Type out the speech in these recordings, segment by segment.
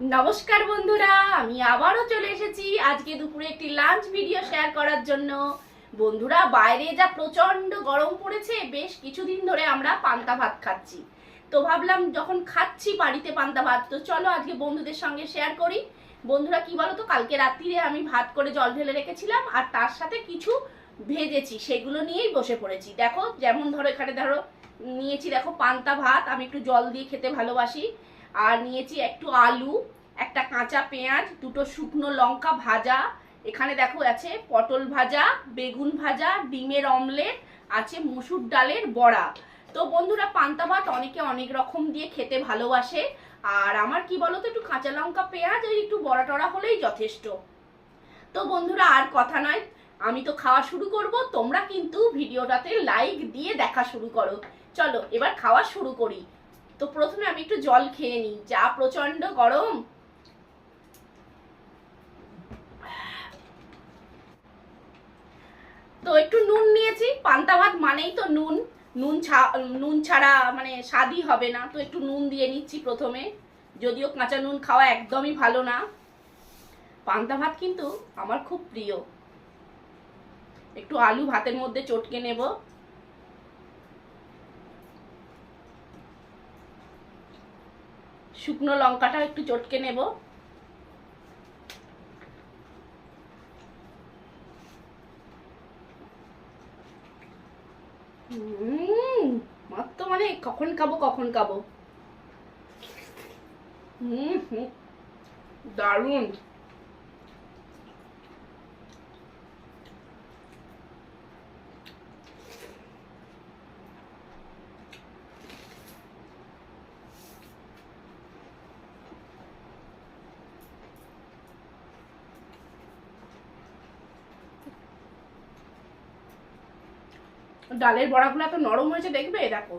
নমস্কার বন্ধুরা, আমি আবারও চলে এসেছি আজকে দুপুরে একটি লাঞ্চ ভিডিও শেয়ার করার জন্য। বন্ধুরা, বাইরে যা প্রচন্ড গরম পড়েছে, বেশ কিছুদিন ধরে আমরা পান্তা ভাত খাচ্ছি। তো ভাবলাম যখন খাচ্ছি বাড়িতে পান্তা ভাত, তো চলো আজকে বন্ধুদের সঙ্গে শেয়ার করি। বন্ধুরা, কি বলো তো, কালকে রাত্রিরে আমি ভাত করে জল ঢেলে রেখেছিলাম আর তার সাথে কিছু ভেজেছি, সেগুলো নিয়েই বসে পড়েছি। দেখো, যেমন ধরো এখানে ধরো নিয়েছি, দেখো পান্তা ভাত, আমি একটু জল দিয়ে খেতে ভালোবাসি। আর নিয়েছি একটু আলু, একটা কাঁচা পেঁয়াজ, দুটো শুকনো লঙ্কা ভাজা, এখানে দেখো আছে পটল ভাজা, বেগুন ভাজা, ডিমের অমলেট, আছে মুসুর ডালের বড়া। তো বন্ধুরা, পান্তা ভাত অনেকে অনেক রকম দিয়ে খেতে ভালোবাসে, আর আমার কি বলতো, একটু কাঁচা লঙ্কা পেঁয়াজ আর একটু বড়া টড়া হলেই যথেষ্ট। তো বন্ধুরা, আর কথা নয়, আমি তো খাওয়া শুরু করব, তোমরা কিন্তু ভিডিওটাতে লাইক দিয়ে দেখা শুরু করো। চলো এবার খাওয়া শুরু করি। তো প্রথমে আমি একটু জল খেয়ে নিই, যা প্রচন্ড গরম। তো একটু নুন নিয়েছি, পান্তা ভাত মানেই তো নুন। নুন ছাড়া মানে স্বাদই হবে না, তো একটু নুন দিয়ে নিচ্ছি প্রথমে। যদিও কাঁচা নুন খাওয়া একদমই ভালো না, পান্তা ভাত কিন্তু আমার খুব প্রিয়। একটু আলু ভাতের মধ্যে চটকে নেব। শুকনো লঙ্কাটা একটু চটকে নেব। মাত্র মানে কখন খাবো কখন খাবো। দারুণ। ডালের বড়াগুলো এত নরম হয়েছে, দেখবে দেখো,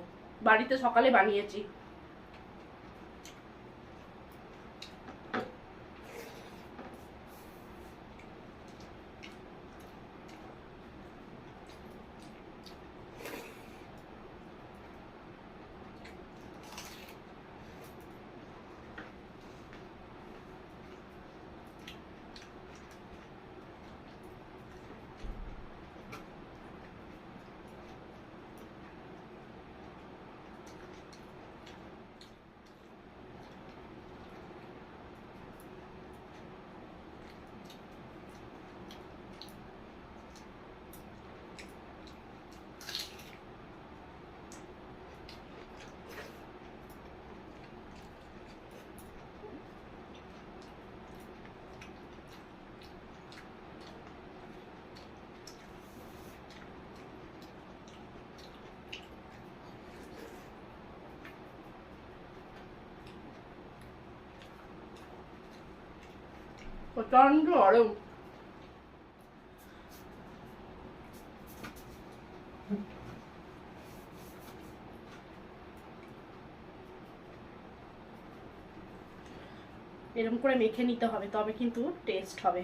বাড়িতে সকালে বানিয়েছি। প্রচন্ড গরম। এরকম করে মেখে নিতে হবে, তবে কিন্তু টেস্ট হবে।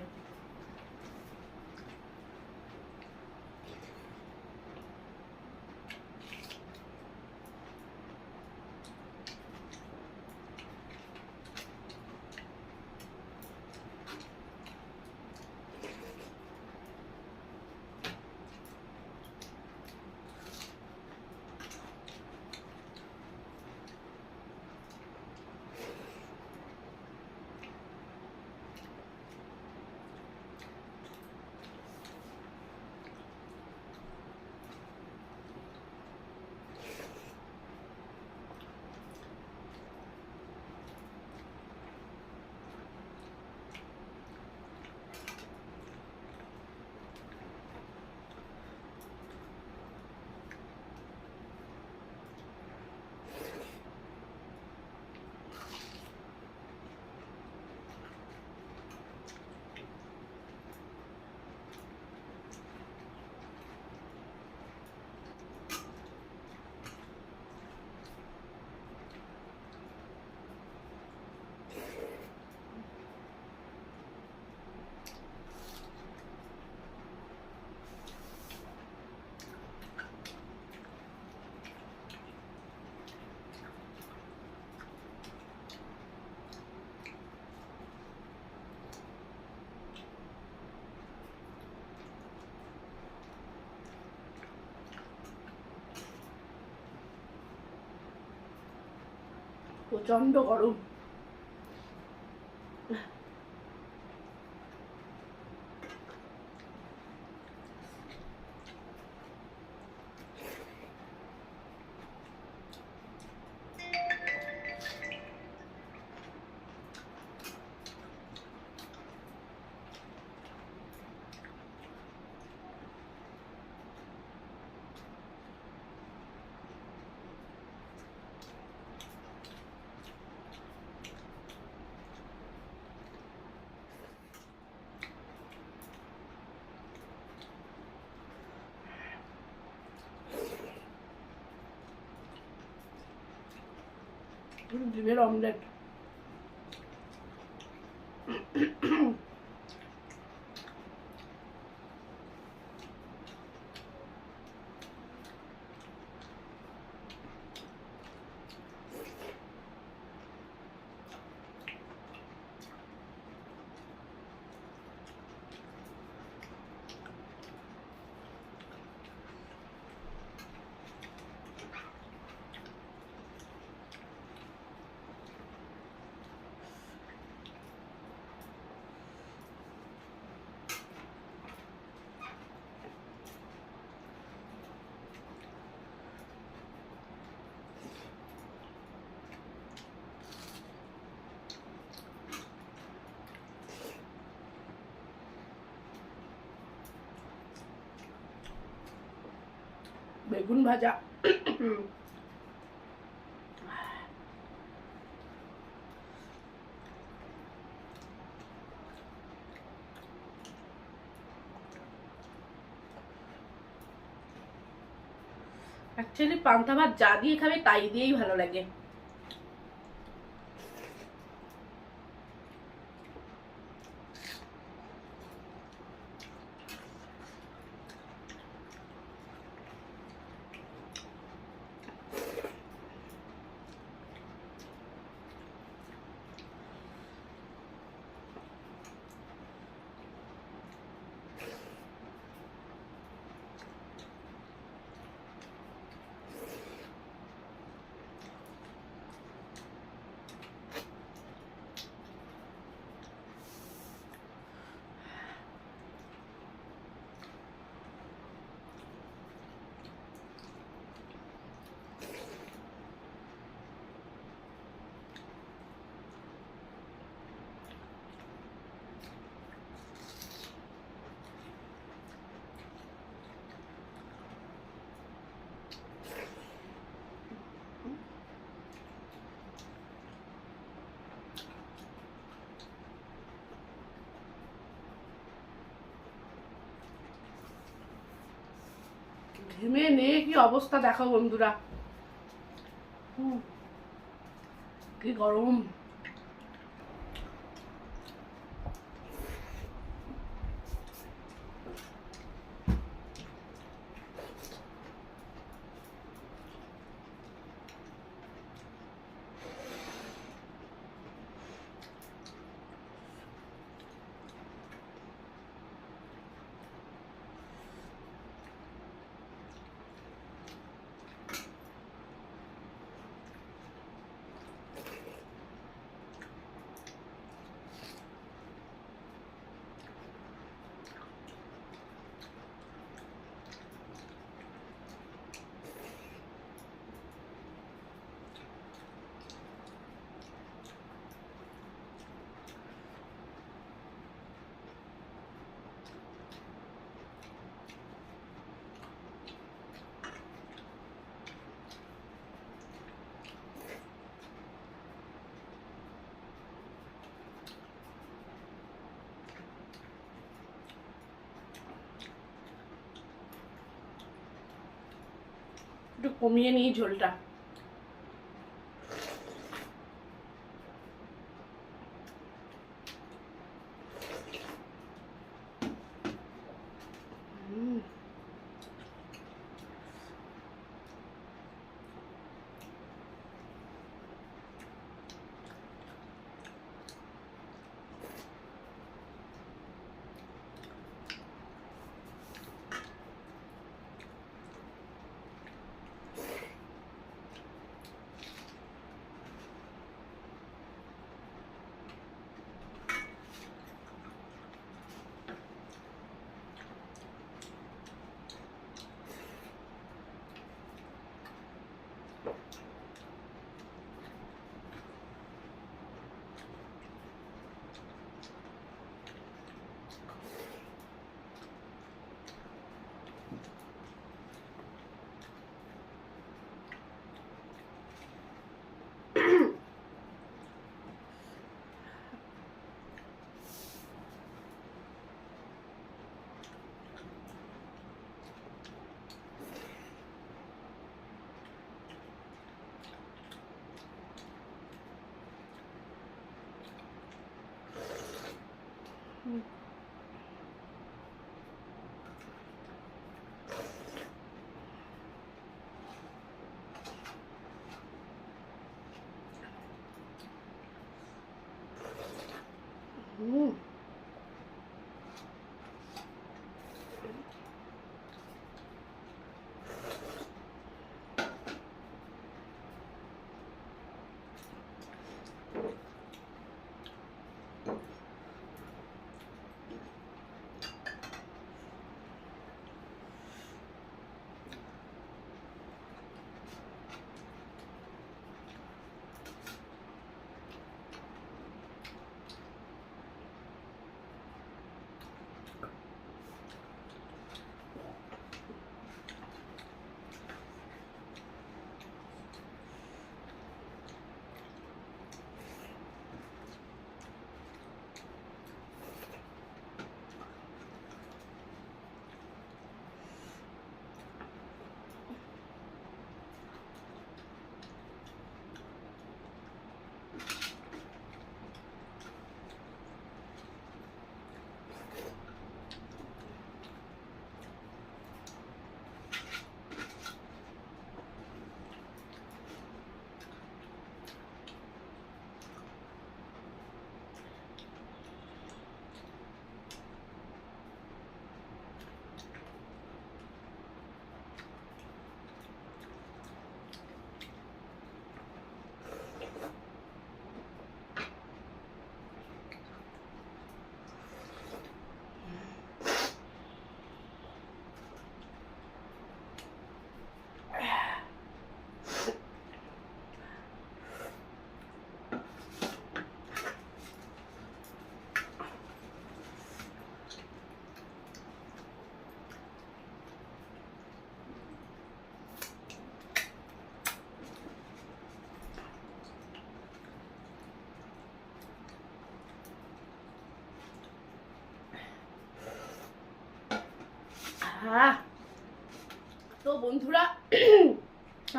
প্রচন্ড গরম। ডিমের অমলেট। বেগুন ভাজা। অ্যাকচুয়ালি পান্তা ভাত যা দিয়ে খাবে তাই দিয়েই ভালো লাগে। ঘেমে নিয়ে কি অবস্থা দেখো বন্ধুরা, কি গরম। একটু কমিয়ে নিই ঝোলটা। তো বন্ধুরা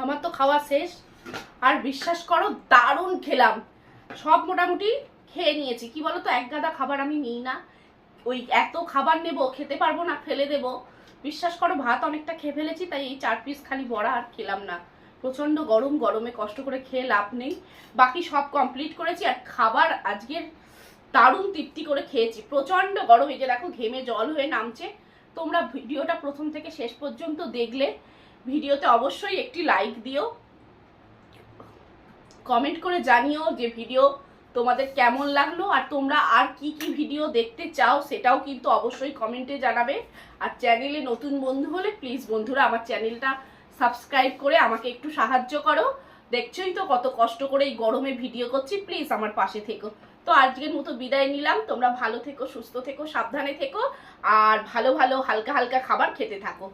আমার তো খাওয়া শেষ, আর বিশ্বাস করো দারুণ খেলাম, সব মোটামুটি খেয়ে নিয়েছি। কি বলো তো, এক গাদা খাবার আমি নিই না, ওই এত খাবার নেব খেতে পারবো না, ফেলে দেব। বিশ্বাস করো ভাত অনেকটা খেয়ে ফেলেছি, তাই এই 4 পিস খালি বড়া আর খেলাম না। প্রচন্ড গরম, গরমে কষ্ট করে খেয়ে লাভ নেই। বাকি সব কমপ্লিট করেছি, আর খাবার আজকের দারুণ তৃপ্তি করে খেয়েছি। প্রচন্ড গরম, এই যে দেখো ঘেমে জল হয়ে নামছে। তোমরা ভিডিওটা প্রথম থেকে শেষ পর্যন্ত দেখলে, ভিডিওতে অবশ্যই একটি লাইক দিও, কমেন্ট করে জানিও যে ভিডিও তোমাদের কেমন লাগলো, আর তোমরা আর কি কি ভিডিও দেখতে চাও সেটাও কিন্তু অবশ্যই কমেন্টে জানাবে। আর চ্যানেলে নতুন বন্ধু হলে প্লিজ বন্ধুরা আমার চ্যানেলটা সাবস্ক্রাইব করে আমাকে একটু সাহায্য করো। দেখছোই তো কত কষ্ট করে এই গরমে ভিডিও করছি, প্লিজ আমার পাশে থেকো। তো আজকের মতো বিদায় নিলাম, তোমরা ভালো থেকো, সুস্থ থেকো, সাবধানে থেকো, আর ভালো ভালো হালকা হালকা খাবার খেতে থাকো।